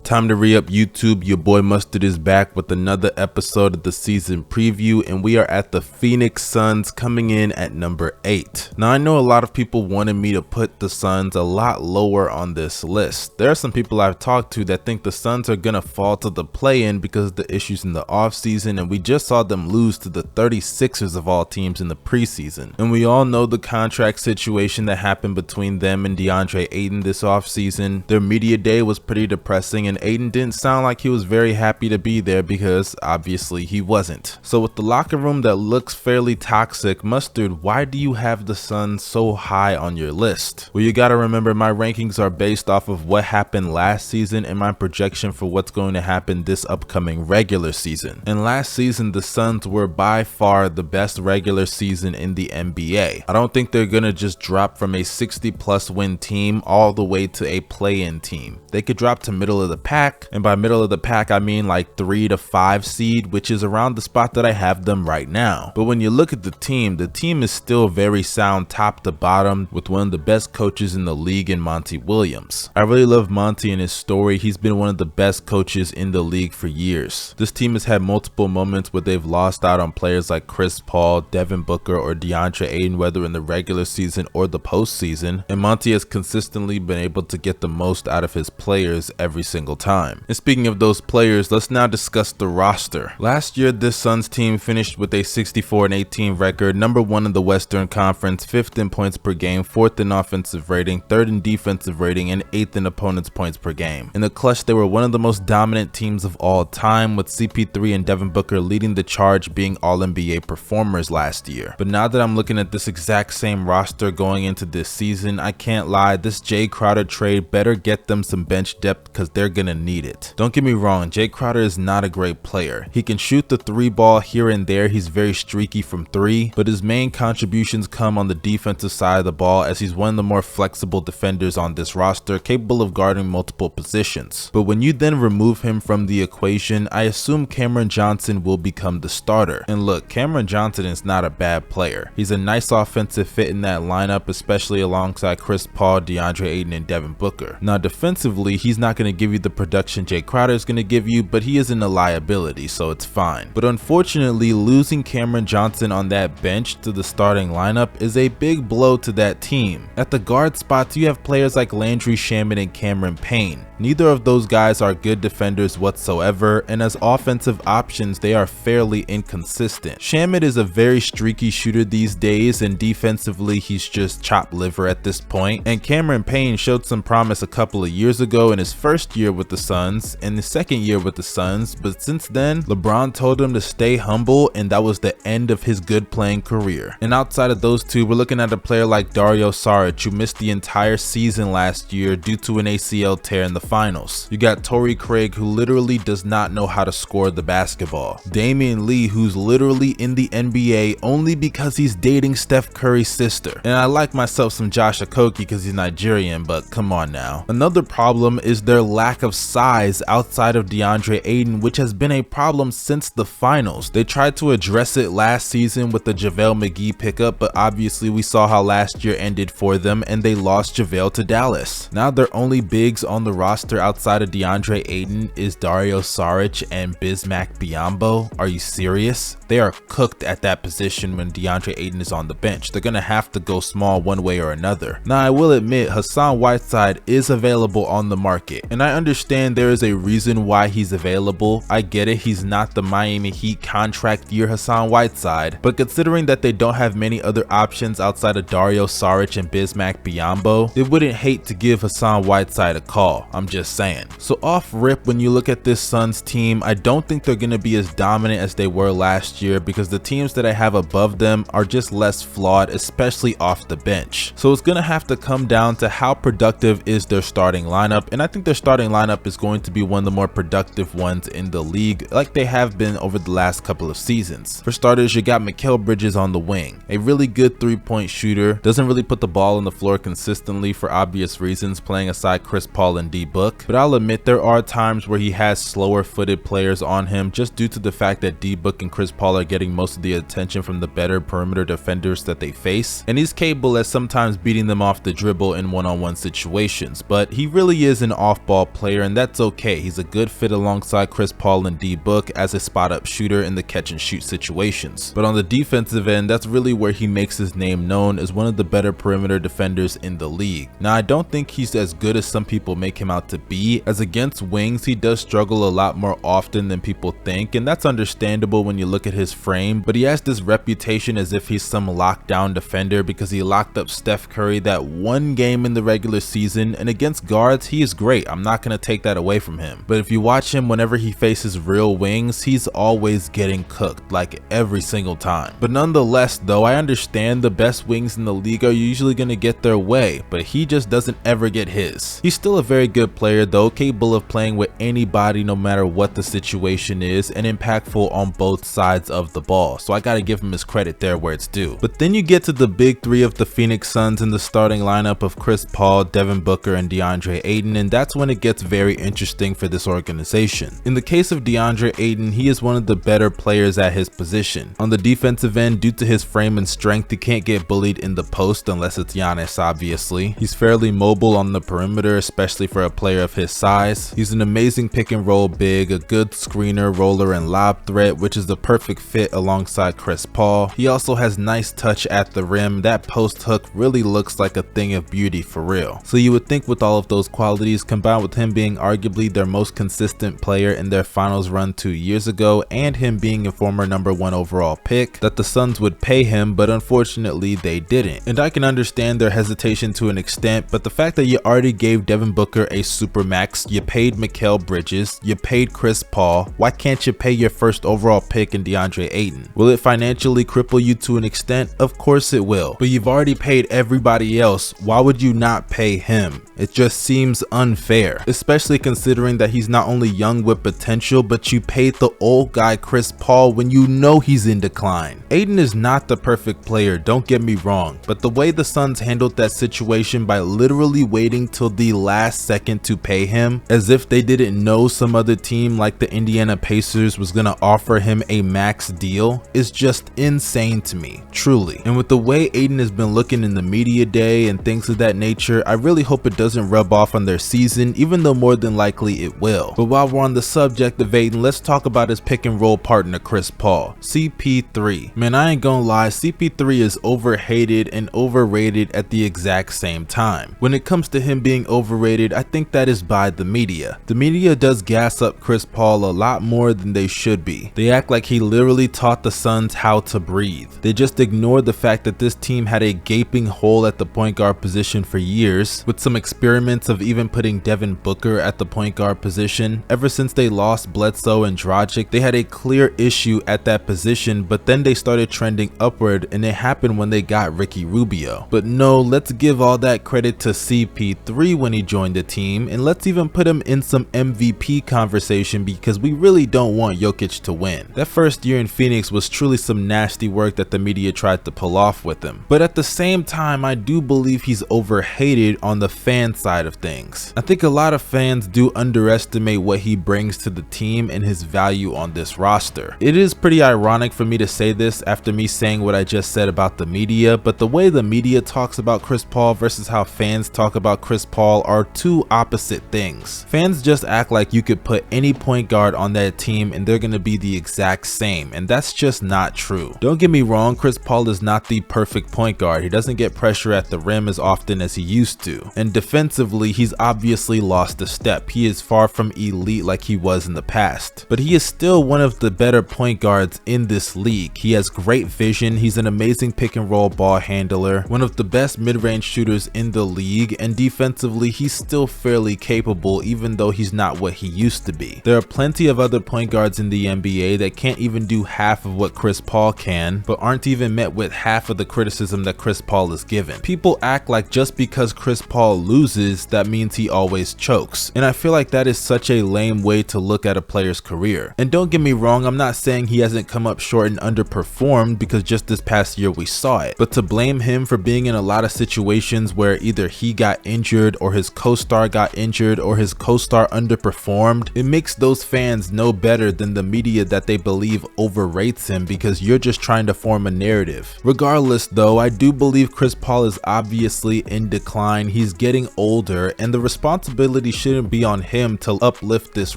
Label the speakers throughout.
Speaker 1: Time to re-up YouTube. Your boy Mustard is back with another episode of the season preview, and we are at the Phoenix Suns coming in at number 8. Now I know a lot of people wanted me to put the Suns a lot lower on this list. There are some people I've talked to that think the Suns are gonna fall to the play-in because of the issues in the offseason, and we just saw them lose to the 36ers of all teams in the preseason. And we all know the contract situation that happened between them and DeAndre Ayton this offseason. Their media day was pretty depressing, and Ayton didn't sound like he was very happy to be there because obviously he wasn't. So with the locker room that looks fairly toxic, Mustard, why do you have the Suns so high on your list? Well, you gotta remember my rankings are based off of what happened last season and my projection for what's going to happen this upcoming regular season. And last season, the Suns were by far the best regular season in the NBA. I don't think they're gonna just drop from a 60+ win team all the way to a play-in team. They could drop to middle of the pack, and by middle of the pack I mean like 3 to 5 seed, which is around the spot that I have them right now. But when you look at the team is still very sound top to bottom, with one of the best coaches in the league in Monty Williams. I really love Monty and his story. He's been one of the best coaches in the league for years. This team has had multiple moments where they've lost out on players like Chris Paul, Devin Booker, or DeAndre Ayton, whether in the regular season or the postseason, and Monty has consistently been able to get the most out of his players every single time. And speaking of those players, let's now discuss the roster. Last year, this Suns team finished with a 64-18 record, number 1 in the Western Conference, 5th in points per game, 4th in offensive rating, 3rd in defensive rating, and 8th in opponents' points per game. In the clutch, they were one of the most dominant teams of all time, with CP3 and Devin Booker leading the charge, being All-NBA performers last year. But now that I'm looking at this exact same roster going into this season, I can't lie, this Jay Crowder trade better get them some bench depth because they're gonna need it. Don't get me wrong, Jay Crowder is not a great player. He can shoot the 3 ball here and there, he's very streaky from 3, but his main contributions come on the defensive side of the ball, as he's one of the more flexible defenders on this roster, capable of guarding multiple positions. But when you then remove him from the equation, I assume Cameron Johnson will become the starter. And look, Cameron Johnson is not a bad player. He's a nice offensive fit in that lineup, especially alongside Chris Paul, DeAndre Ayton, and Devin Booker. Now defensively, he's not going to give you the production Jay Crowder is going to give you, but he isn't a liability, so it's fine. But unfortunately, losing Cameron Johnson on that bench to the starting lineup is a big blow to that team. At the guard spots, you have players like Landry Shamet and Cameron Payne. Neither of those guys are good defenders whatsoever, and as offensive options, they are fairly inconsistent. Shamet is a very streaky shooter these days, and defensively, he's just chopped liver at this point. And Cameron Payne showed some promise a couple of years ago in his first year with the Suns and the second year with the Suns, but since then, LeBron told him to stay humble, and that was the end of his good playing career. And outside of those two, we're looking at a player like Dario Saric, who missed the entire season last year due to an ACL tear in the finals. You got Torrey Craig, who literally does not know how to score the basketball. Damian Lee, who's literally in the NBA only because he's dating Steph Curry's sister. And I like myself some Josh Okogie because he's Nigerian, but come on now. Another problem is their lack of size outside of DeAndre Ayton, which has been a problem since the finals. They tried to address it last season with the JaVale McGee pickup, but obviously we saw how last year ended for them, and they lost JaVale to Dallas. Now their only bigs on the roster outside of DeAndre Ayton is Dario Saric and Bismack Biyombo. Are you serious? They are cooked at that position when DeAndre Ayton is on the bench. They're gonna have to go small one way or another. Now I will admit, Hassan Whiteside is available on the market, and I understand there is a reason why he's available. I get it, he's not the Miami Heat contract year Hassan Whiteside, but considering that they don't have many other options outside of Dario Saric and Bismack Biyombo, they wouldn't hate to give Hassan Whiteside a call. I'm just saying. So off rip, when you look at this Suns team, I don't think they're going to be as dominant as they were last year, because the teams that I have above them are just less flawed, especially off the bench. So it's going to have to come down to how productive is their starting lineup, and I think their starting lineup is going to be one of the more productive ones in the league, like they have been over the last couple of seasons. For starters, you got Mikal Bridges on the wing, a really good 3-point shooter, doesn't really put the ball on the floor consistently for obvious reasons, playing aside Chris Paul and D-Book, but I'll admit there are times where he has slower footed players on him just due to the fact that D-Book and Chris Paul are getting most of the attention from the better perimeter defenders that they face, and he's capable at sometimes beating them off the dribble in one-on-one situations, but he really is an off-ball player player, and that's okay. He's a good fit alongside Chris Paul and D Book as a spot-up shooter in the catch-and-shoot situations. But on the defensive end, that's really where he makes his name known as one of the better perimeter defenders in the league. Now, I don't think he's as good as some people make him out to be, as against wings, he does struggle a lot more often than people think, and that's understandable when you look at his frame, but he has this reputation as if he's some lockdown defender because he locked up Steph Curry that one game in the regular season, and against guards, he is great. I'm not going to take that away from him. But if you watch him whenever he faces real wings, he's always getting cooked, like every single time. But nonetheless though, I understand the best wings in the league are usually going to get their way, but he just doesn't ever get his. He's still a very good player though, capable of playing with anybody no matter what the situation is, and impactful on both sides of the ball. So I gotta give him his credit there where it's due. But then you get to the big three of the Phoenix Suns in the starting lineup of Chris Paul, Devin Booker, and DeAndre Ayton, and that's when it gets very interesting for this organization. In the case of DeAndre Ayton, he is one of the better players at his position. On the defensive end, due to his frame and strength, he can't get bullied in the post unless it's Giannis, obviously. He's fairly mobile on the perimeter, especially for a player of his size. He's an amazing pick and roll big, a good screener, roller, and lob threat, which is the perfect fit alongside Chris Paul. He also has nice touch at the rim. That post hook really looks like a thing of beauty for real. So you would think with all of those qualities, combined with him being arguably their most consistent player in their finals run 2 years ago, and him being a former #1 overall pick, that the Suns would pay him, but unfortunately they didn't. And I can understand their hesitation to an extent, but the fact that you already gave Devin Booker a supermax, you paid Mikal Bridges, you paid Chris Paul, why can't you pay your first overall pick in DeAndre Ayton? Will it financially cripple you to an extent? Of course it will. But you've already paid everybody else, why would you not pay him? It just seems unfair, especially considering that he's not only young with potential, but you paid the old guy Chris Paul when you know he's in decline. Ayton is not the perfect player, don't get me wrong, but the way the Suns handled that situation by literally waiting till the last second to pay him, as if they didn't know some other team like the Indiana Pacers was gonna offer him a max deal, is just insane to me, truly. And with the way Ayton has been looking in the media day and things of that nature, I really hope it doesn't rub off on their season, even though more than likely it will. But while we're on the subject of Ayton, let's talk about his pick and roll partner Chris Paul, CP3. Man, I ain't gonna lie, CP3 is overhated and overrated at the exact same time. When it comes to him being overrated, I think that is by the media. The media does gas up Chris Paul a lot more than they should be. They act like he literally taught the Suns how to breathe. They just ignore the fact that this team had a gaping hole at the point guard position for years, with some experiments of even putting Devin Booker at the point guard position. Ever since they lost Bledsoe and Dragic, they had a clear issue at that position, but then they started trending upward, and it happened when they got Ricky Rubio. But no, let's give all that credit to CP3 when he joined the team, and let's even put him in some MVP conversation because we really don't want Jokic to win. That first year in Phoenix was truly some nasty work that the media tried to pull off with him. But at the same time, I do believe he's overhated on the fan side of things. I think a lot of fans do underestimate what he brings to the team and his value on this roster. It is pretty ironic for me to say this after me saying what I just said about the media, but the way the media talks about Chris Paul versus how fans talk about Chris Paul are two opposite things. Fans just act like you could put any point guard on that team and they're gonna be the exact same, and that's just not true. Don't get me wrong, Chris Paul is not the perfect point guard. He doesn't get pressure at the rim as often as he used to, and defensively he's obviously lost a step. He is far from elite like he was in the past, but he is still one of the better point guards in this league. He has great vision, he's an amazing pick and roll ball handler, one of the best mid-range shooters in the league, and defensively he's still fairly capable even though he's not what he used to be. There are plenty of other point guards in the NBA that can't even do half of what Chris Paul can, but aren't even met with half of the criticism that Chris Paul is given. People act like just because Chris Paul loses, that means he always chokes, and I feel like that is such a lame way to look at a player's career. And don't get me wrong, I'm not saying he hasn't come up short and underperformed, because just this past year we saw it, but to blame him for being in a lot of situations where either he got injured or his co-star got injured or his co-star underperformed, it makes those fans no better than the media that they believe overrates him, because you're just trying to form a narrative. Regardless though, I do believe Chris Paul is obviously in decline. He's getting older and the responsibility shouldn't be on him to uplift this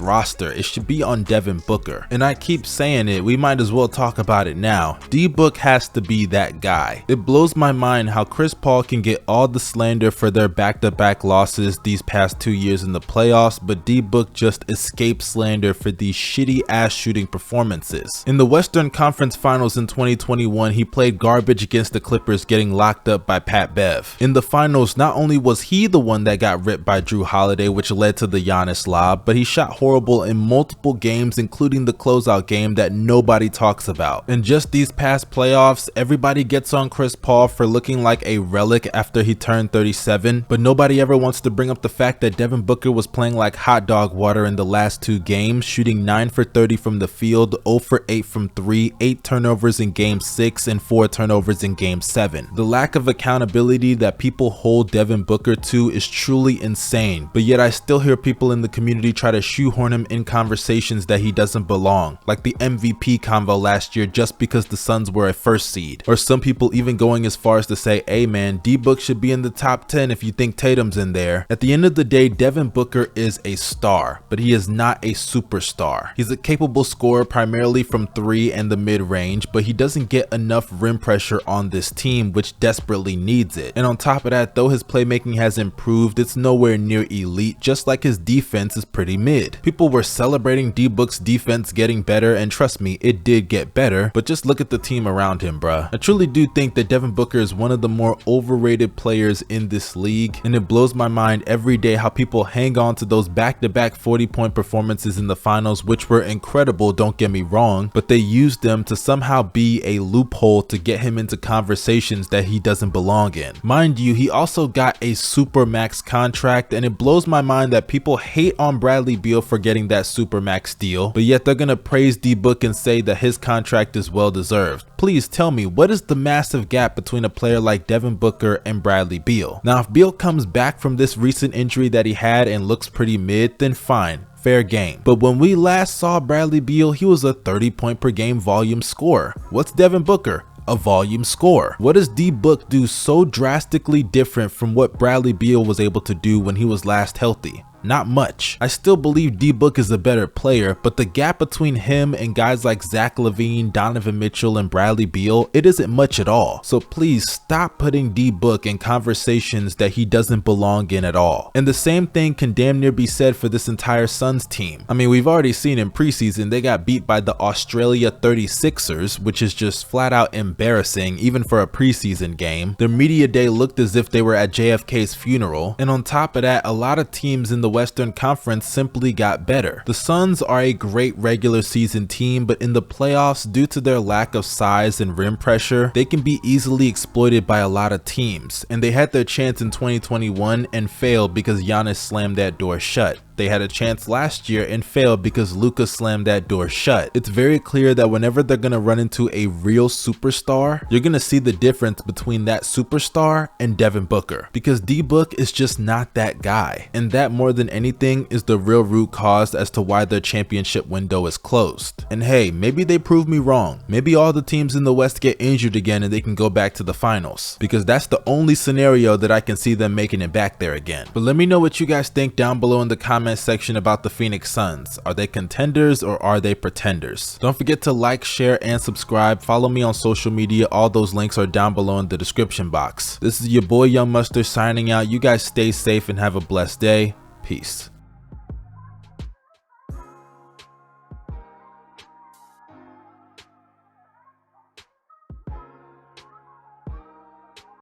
Speaker 1: roster. It should be on Devin Booker. And I keep saying it, we might as well talk about it now. D-Book has to be that guy. It blows my mind how Chris Paul can get all the slander for their back-to-back losses these past 2 years in the playoffs, but D-Book just escaped slander for these shitty ass shooting performances. In the Western Conference Finals in 2021, he played garbage against the Clippers, getting locked up by Pat Bev. In the finals, not only was he the one that got ripped by Drew Holiday, which led to the Giannis lob, but he shot horrible in multiple games, including the closeout game that nobody talks about. And just these past playoffs, everybody gets on Chris Paul for looking like a relic after he turned 37, but nobody ever wants to bring up the fact that Devin Booker was playing like hot dog water in the last 2 games, shooting 9 for 30 from the field, 0 for 8 from 3, 8 turnovers in game 6, and 4 turnovers in game 7. The lack of accountability that people hold Devin Booker to is truly insane, but yet I still hear people in the community try to shoehorn him in conversations that he doesn't belong, like the MVP convo last year just because the Suns were a first seed, or some people even going as far as to say, hey man, D-Book should be in the top 10 if you think Tatum's in there. At the end of the day, Devin Booker is a star, but he is not a superstar. He's a capable scorer primarily from 3 and the mid-range, but he doesn't get enough rim pressure on this team, which desperately needs it. And on top of that, though his playmaking has improved, it's nowhere near elite, just like his defense is pretty mid. People were celebrating D-Book's defense getting better, and trust me, it did get better, but just look at the team around him, bruh. I truly do think that Devin Booker is one of the more overrated players in this league, and it blows my mind every day how people hang on to those back-to-back 40-point performances in the finals, which were incredible, don't get me wrong, but they used them to somehow be a loophole to get him into conversations that he doesn't belong in. Mind you, he also got a super max contract, and it blows my mind that people hate on Bradley Beal for getting that super max deal, but yet they're gonna praise D-Book and say that his contract is well deserved. Please tell me, what is the massive gap between a player like Devin Booker and Bradley Beal? Now, if Beal comes back from this recent injury that he had and looks pretty mid, then fine. Fair game. But when we last saw Bradley Beal, he was a 30-point per game volume scorer. What's Devin Booker? A volume scorer. What does D-Book do so drastically different from what Bradley Beal was able to do when he was last healthy? Not much. I still believe D-Book is a better player, but the gap between him and guys like Zach LaVine, Donovan Mitchell, and Bradley Beal, it isn't much at all. So please stop putting D-Book in conversations that he doesn't belong in at all. And the same thing can damn near be said for this entire Suns team. I mean, we've already seen in preseason they got beat by the Australia 36ers, which is just flat out embarrassing even for a preseason game. Their media day looked as if they were at JFK's funeral. And on top of that, a lot of teams in the Western Conference simply got better. The Suns are a great regular season team, but in the playoffs, due to their lack of size and rim pressure, they can be easily exploited by a lot of teams, and they had their chance in 2021 and failed because Giannis slammed that door shut. They had a chance last year and failed because Luka slammed that door shut. It's very clear that whenever they're gonna run into a real superstar, you're gonna see the difference between that superstar and Devin Booker, because D-Book is just not that guy. And that, more than anything, is the real root cause as to why their championship window is closed. And hey, maybe they prove me wrong. Maybe all the teams in the West get injured again and they can go back to the finals, because that's the only scenario that I can see them making it back there again. But let me know what you guys think down below in the comments section about the Phoenix Suns. Are they contenders or are they pretenders? Don't forget to like, share, and subscribe. Follow me on social media. All those links are down below in the description box. This is your boy Young Mustard signing out. You guys stay safe and have a blessed day. Peace.